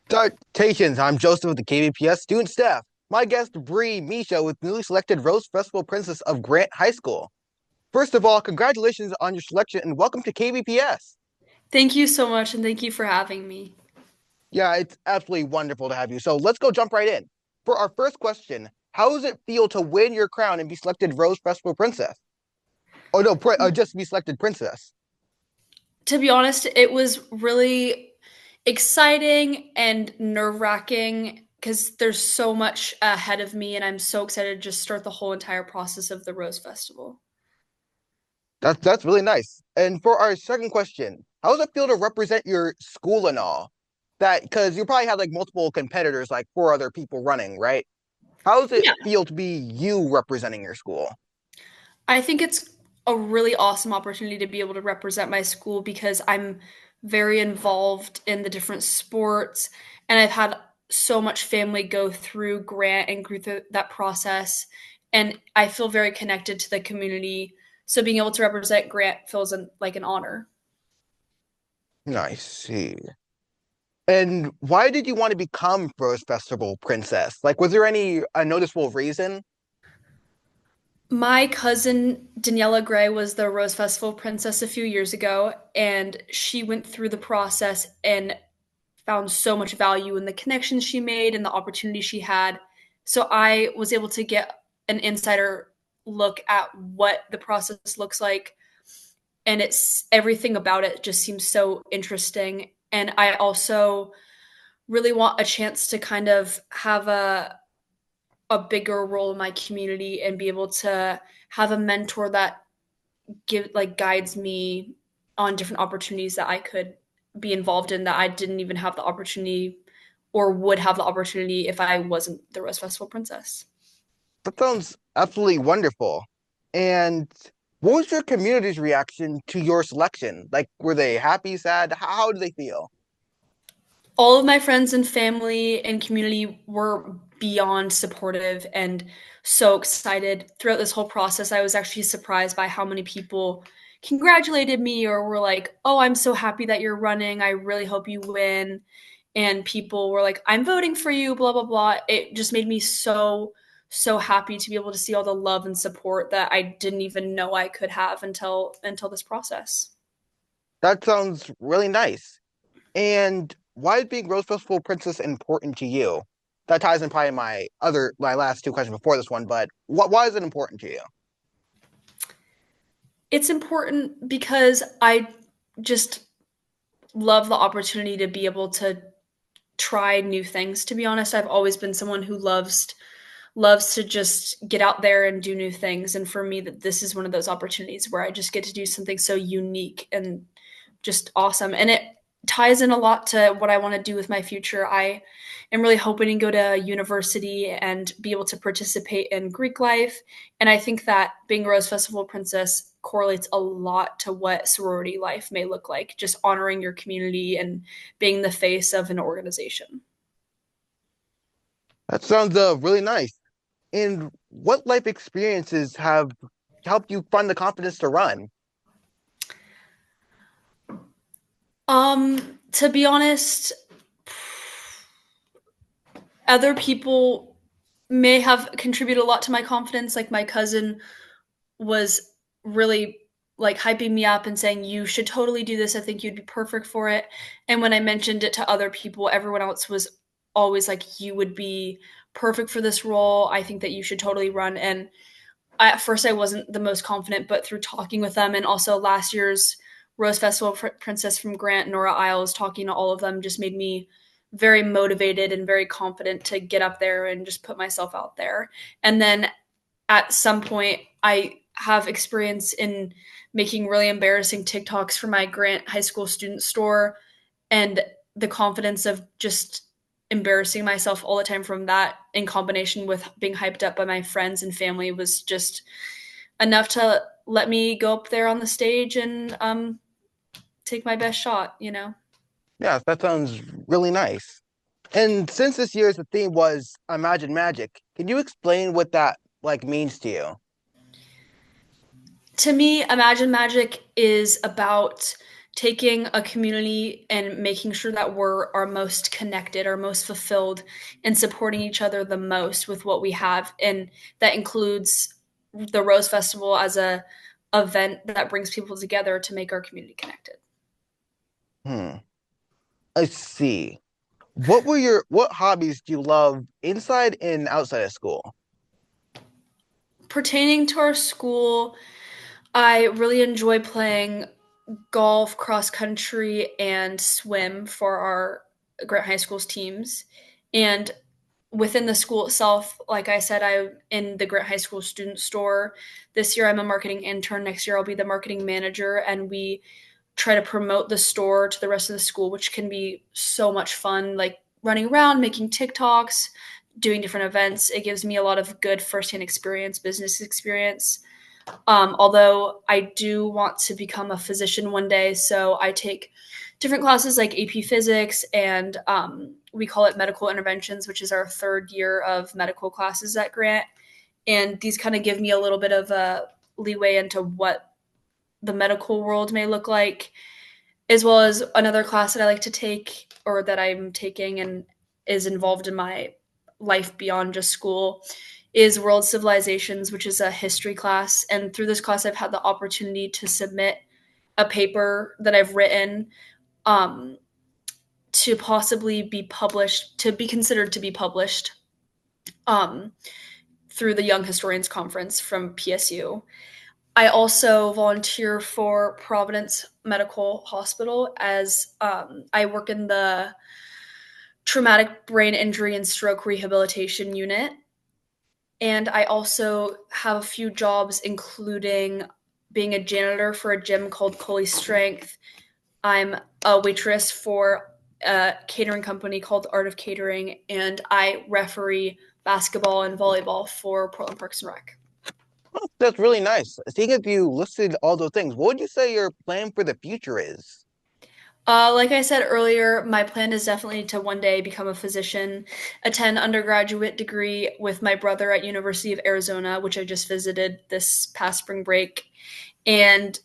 Salutations, I'm Joseph with the KBPS student staff. My guest, Briahna Michaud, was newly selected Rose Festival Princess of Grant High School. First of all, congratulations on your selection and welcome to KBPS. Thank you so much, and thank you for having me. Yeah, it's absolutely wonderful to have you. So let's go jump right in. For our first question, how does it feel to win your crown and be selected Rose Festival Princess? Oh no, just be selected Princess. To be honest, it was really exciting and nerve-wracking because there's so much ahead of me, and I'm so excited to just start the whole entire process of the Rose Festival. That's really nice. And for our second question, how does it feel to represent your school and all? That because you probably have like multiple competitors, like four other people running, right? How does it Yeah, feel to be you representing your school? I think it's a really awesome opportunity to be able to represent my school because I'm very involved in the different sports, and I've had so much family go through Grant and go through that process, and I feel very connected to the community. So being able to represent Grant feels like an honor. I see. And why did you want to become Rose Festival Princess? Like, was there any noticeable reason? My cousin Daniela Gray was the Rose Festival princess a few years ago, and she went through the process and found so much value in the connections she made and the opportunity she had. So I was able to get an insider look at what the process looks like, and it's everything about it just seems so interesting. And I also really want a chance to kind of have a bigger role in my community and be able to have a mentor that guides me on different opportunities that I could be involved in that I didn't even have the opportunity or would have the opportunity if I wasn't the Rose Festival princess. That sounds absolutely wonderful. And what was your community's reaction to your selection? Like, were they happy, sad? How did they feel? All of my friends and family and community were beyond supportive and so excited throughout this whole process. I was actually surprised by how many people congratulated me or were like, "Oh, I'm so happy that you're running. I really hope you win." And people were like, "I'm voting for you, blah blah blah." It just made me so happy to be able to see all the love and support that I didn't even know I could have until this process. That sounds really nice. And why is being Rose Festival Princess important to you? That ties in probably my last two questions before this one, but why is it important to you? It's important because I just love the opportunity to be able to try new things. To be honest, I've always been someone who loves to just get out there and do new things, and for me that this is one of those opportunities where I just get to do something so unique and just awesome. And it ties in a lot to what I want to do with my future. I am really hoping to go to university and be able to participate in Greek life. And I think that being a Rose Festival princess correlates a lot to what sorority life may look like, just honoring your community and being the face of an organization. That sounds really nice. And what life experiences have helped you find the confidence to run? To be honest, other people may have contributed a lot to my confidence. Like my cousin was really like hyping me up and saying, "You should totally do this. I think you'd be perfect for it." And when I mentioned it to other people, everyone else was always like, "You would be perfect for this role. I think that you should totally run." And at first, I wasn't the most confident, but through talking with them and also last year's Rose Festival princess from Grant, Nora Isles, talking to all of them just made me very motivated and very confident to get up there and just put myself out there. And then at some point, I have experience in making really embarrassing TikToks for my Grant High School student store, and the confidence of just embarrassing myself all the time from that in combination with being hyped up by my friends and family was just enough to let me go up there on the stage and take my best shot. Yeah, that sounds really nice. And since this year's the theme was Imagine Magic, can you explain what that like means to you? To me, Imagine Magic is about taking a community and making sure that we're our most connected, our most fulfilled, and supporting each other the most with what we have. And that includes the Rose Festival as a event that brings people together to make our community connected. Hmm. Let's see. What hobbies do you love inside and outside of school? Pertaining to our school, I really enjoy playing golf, cross country, and swim for our Grant High School's teams. And within the school itself, like I said, I'm in the Grant High School student store. This year, I'm a marketing intern. Next year, I'll be the marketing manager, and we try to promote the store to the rest of the school, which can be so much fun, like running around, making TikToks, doing different events. It gives me a lot of good firsthand experience, business experience. Although I do want to become a physician one day, so I take different classes like AP Physics, and we call it medical interventions, which is our third year of medical classes at Grant. And these kind of give me a little bit of a leeway into what the medical world may look like, as well as another class that I like to take or that I'm taking and is involved in my life beyond just school is World Civilizations, which is a history class. And through this class, I've had the opportunity to submit a paper that I've written um, to possibly be published, to be considered to be published um, through the Young Historians Conference from PSU. I also volunteer for Providence Medical Hospital as I work in the traumatic brain injury and stroke rehabilitation unit. And I also have a few jobs, including being a janitor for a gym called Coley Strength. I'm a waitress for a catering company called Art of Catering, and I referee basketball and volleyball for Portland Parks and Rec. That's really nice. Seeing as you listed all those things, what would you say your plan for the future is? Like I said earlier, my plan is definitely to one day become a physician, attend undergraduate degree with my brother at University of Arizona, which I just visited this past spring break, and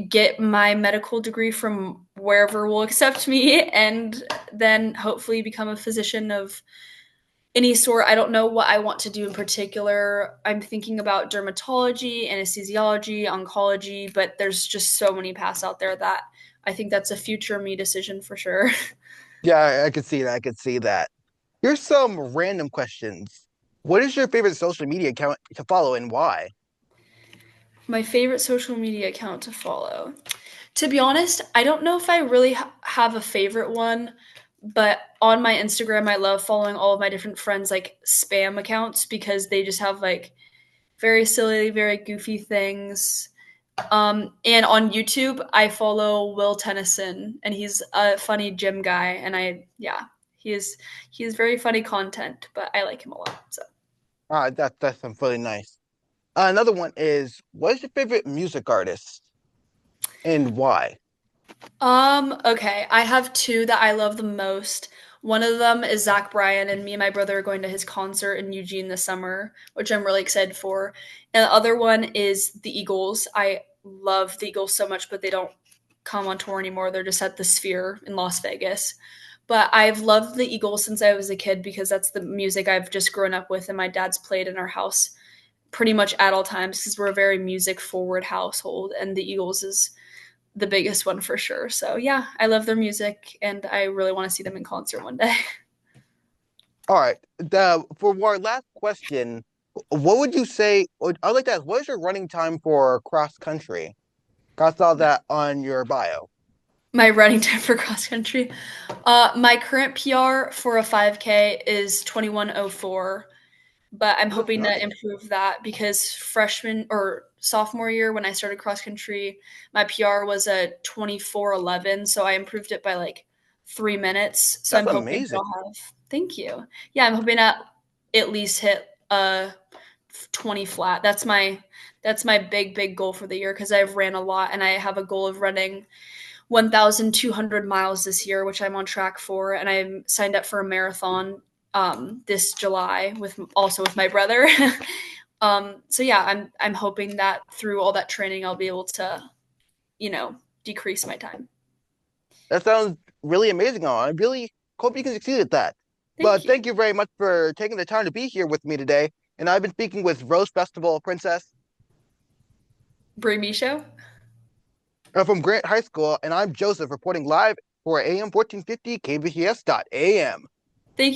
get my medical degree from wherever will accept me, and then hopefully become a physician of any sort. I don't know what I want to do in particular. I'm thinking about dermatology, anesthesiology, oncology, but there's just so many paths out there that I think that's a future me decision for sure. Yeah, I could see that. I could see that. Here's some random questions. What is your favorite social media account to follow and why? My favorite social media account to follow. To be honest, I don't know if I really have a favorite one, but on my Instagram, I love following all of my different friends' like spam accounts because they just have like very silly, very goofy things. And on YouTube, I follow Will Tennyson, and he's a funny gym guy, and yeah, he is very funny content, but I like him a lot. So. That's some really nice. Another one is, what is your favorite music artist and why? Okay, I have two that I love the most. One of them is Zach Bryan, and me and my brother are going to his concert in Eugene this summer, which I'm really excited for. And the other one is the Eagles. I love the Eagles so much, but they don't come on tour anymore. They're just at the Sphere in Las Vegas. But I've loved the Eagles since I was a kid because that's the music I've just grown up with, and my dad's played in our house pretty much at all times because we're a very music forward household, and the Eagles is the biggest one for sure. So yeah, I love their music and I really want to see them in concert one day. All right. For our last question, what would you say? I'd like to ask, what is your running time for cross country? I saw that on your bio. My running time for cross country. My current PR for a 5K is 21:04, but I'm That's hoping to nice. improve that because freshman or sophomore year when I started cross country, my PR was a 24:11, so I improved it by like 3 minutes. So That's I'm hoping that amazing. I'll have. Thank you. Yeah, I'm hoping to at least hit 20 flat. That's my big goal for the year because I've ran a lot and I have a goal of running 1,200 miles this year, which I'm on track for, and I'm signed up for a marathon this July with my brother. So yeah, I'm hoping that through all that training, I'll be able to, decrease my time. That sounds really amazing. I really hope you can succeed at that. Thank But you. thank you very much for taking the time to be here with me today. And I've been speaking with Rose Festival Princess Brie Michaud. from Grant High School, and I'm Joseph reporting live for AM 1450 KBPS.AM.